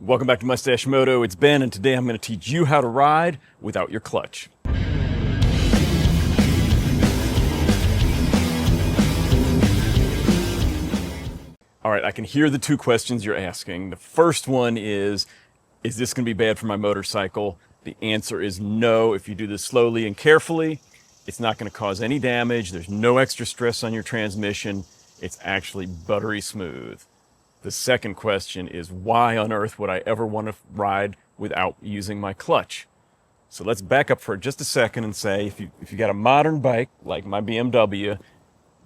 Welcome back to Mustache Moto. It's Ben, and today I'm going to teach you how to ride without your clutch. All right, I can hear the two questions you're asking. The first one is this going to be bad for my motorcycle? The answer is no. If you do this slowly and carefully, it's not going to cause any damage. There's no extra stress on your transmission. It's actually buttery smooth. The second question is, why on earth would I ever want to ride without using my clutch? So let's back up for just a second and say, if you got a modern bike like my BMW,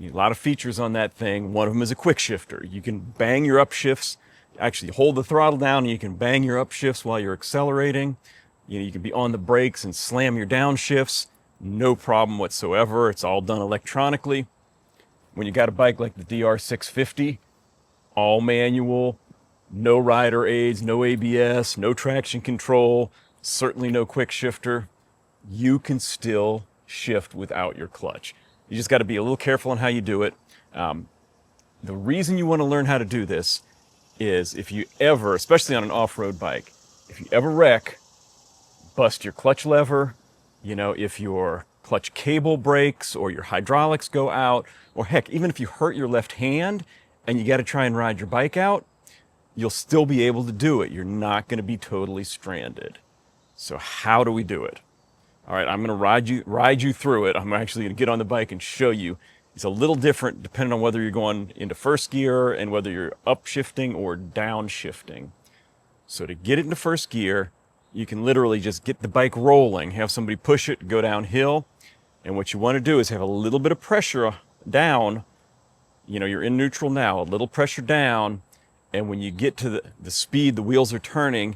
a lot of features on that thing. One of them is a quick shifter. You can bang your upshifts, actually hold the throttle down, and you can bang your upshifts while you're accelerating. You can be on the brakes and slam your downshifts. No problem whatsoever. It's all done electronically. When you got a bike like the DR650, all manual, no rider aids, no ABS, no traction control, certainly no quick shifter, you can still shift without your clutch. You just got to be a little careful on how you do it. The reason you want to learn how to do this is if you ever, especially on an off-road bike, if you ever wreck, bust your clutch lever, if your clutch cable breaks or your hydraulics go out, or heck, even if you hurt your left hand and you got to try and ride your bike out, you'll still be able to do it. You're not going to be totally stranded. So how do we do it? All right, I'm going to ride you through it. I'm actually going to get on the bike and show you. It's a little different depending on whether you're going into first gear and whether you're upshifting or downshifting. So to get it into first gear, you can literally just get the bike rolling, have somebody push it, go downhill. And what you want to do is have a little bit of pressure down. You're in neutral now, a little pressure down, and when you get to the speed the wheels are turning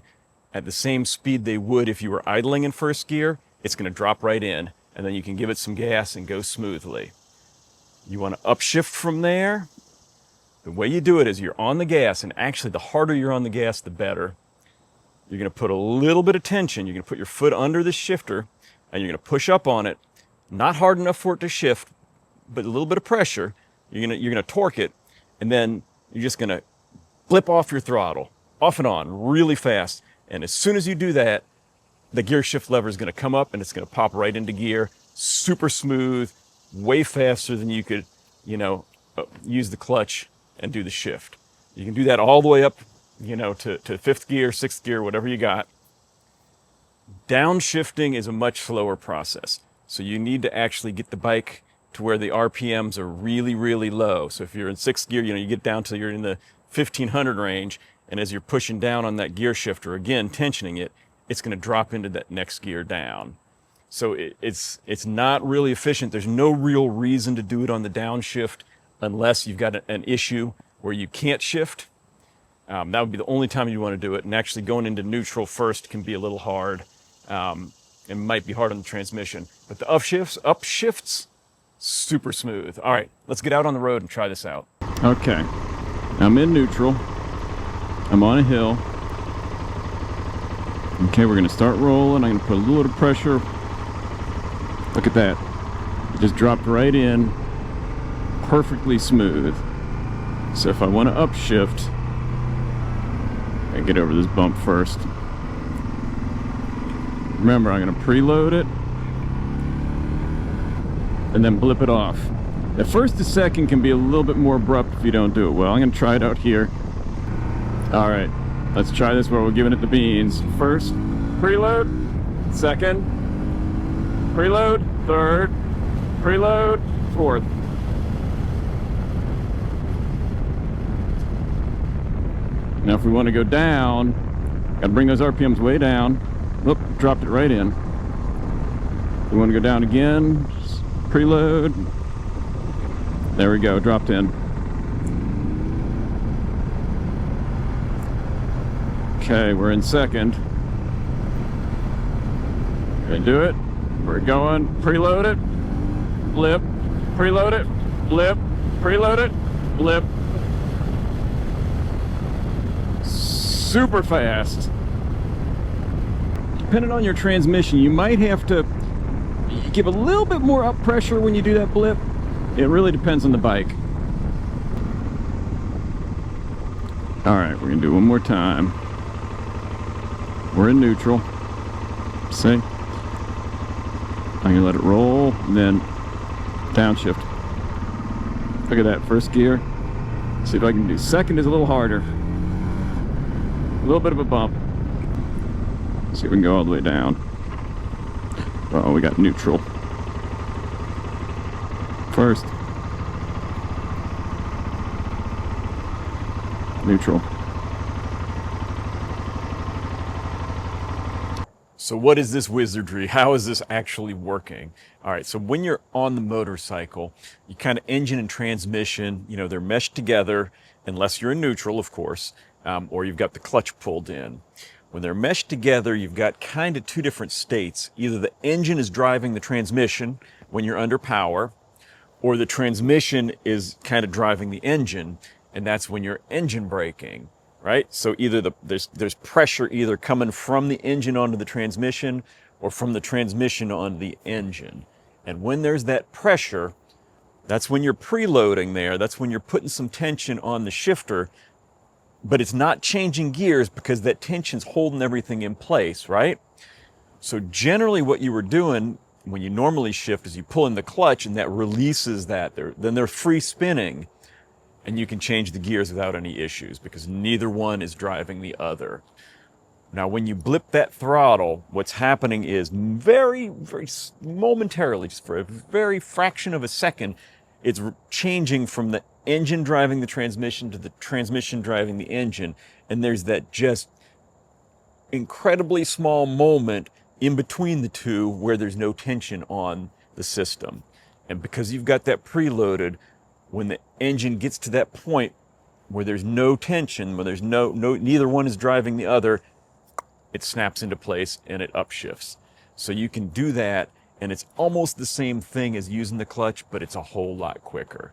at the same speed they would if you were idling in first gear, it's going to drop right in, and then you can give it some gas and go smoothly. You want to upshift from there. The way you do it is you're on the gas, and actually the harder you're on the gas, the better. You're going to put a little bit of tension. You're going to put your foot under the shifter, and you're going to push up on it. Not hard enough for it to shift, but a little bit of pressure. You're gonna torque it, and then you're just gonna blip off your throttle, off and on, really fast. And as soon as you do that, the gear shift lever is gonna come up and it's gonna pop right into gear, super smooth, way faster than you could, use the clutch and do the shift. You can do that all the way up, to fifth gear, sixth gear, whatever you got. Downshifting is a much slower process. So you need to actually get the bike to where the RPMs are really, really low. So if you're in sixth gear, you get down till you're in the 1500 range, and as you're pushing down on that gear shifter, again, tensioning it, it's going to drop into that next gear down. So it's not really efficient. There's no real reason to do it on the downshift unless you've got an issue where you can't shift. That would be the only time you want to do it. And actually going into neutral first can be a little hard. It might be hard on the transmission. But the upshifts, super smooth. All right, let's get out on the road and try this out. Okay, I'm in neutral. I'm on a hill. Okay, we're gonna start rolling. I'm gonna put a little bit of pressure. Look at that. It just dropped right in, perfectly smooth. So if I want to upshift, I get over this bump first. Remember, I'm gonna preload it and then blip it off. At first, the second can be a little bit more abrupt if you don't do it well. I'm gonna try it out here. All right, let's try this where we're giving it the beans. First, preload. Second, preload. Third, preload. Fourth. Now if we want to go down, gotta bring those RPMs way down. Oop, dropped it right in. We want to go down again. Preload. There we go, dropped in. Okay, we're in second. Gonna do it. We're going. Preload it. Blip. Preload it. Blip. Preload it. Blip. Super fast. Depending on your transmission, you might have to give a little bit more up pressure when you do that blip. It really depends on the bike. All right, we're gonna do it one more time. We're in neutral. See? I'm gonna let it roll and then downshift. Look at that, first gear. See if I can do second is a little harder. A little bit of a bump. See if we can go all the way down. Oh, we got neutral. First. Neutral. So what is this wizardry? How is this actually working? All right, so when you're on the motorcycle, you kind of engine and transmission, you know, they're meshed together, unless you're in neutral, of course, or you've got the clutch pulled in. When they're meshed together, you've got kind of two different states. Either the engine is driving the transmission when you're under power, or the transmission is kind of driving the engine, and that's when you're engine braking. Right? So either there's pressure either coming from the engine onto the transmission or from the transmission onto the engine. And when there's that pressure, that's when you're preloading there. That's when you're putting some tension on the shifter, but it's not changing gears because that tension's holding everything in place, right? So generally what you were doing when you normally shift is you pull in the clutch and that releases that. Then they're free spinning. And you can change the gears without any issues because neither one is driving the other. Now, when you blip that throttle, what's happening is very, very momentarily, just for a very fraction of a second, it's changing from the engine driving the transmission to the transmission driving the engine. And there's that just incredibly small moment in between the two where there's no tension on the system. And because you've got that preloaded, when the engine gets to that point where there's no tension, where there's neither one is driving the other, it snaps into place and it upshifts. So you can do that, and it's almost the same thing as using the clutch, but it's a whole lot quicker.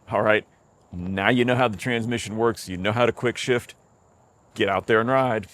All right, now you know how the transmission works, you know how to quick shift, get out there and ride.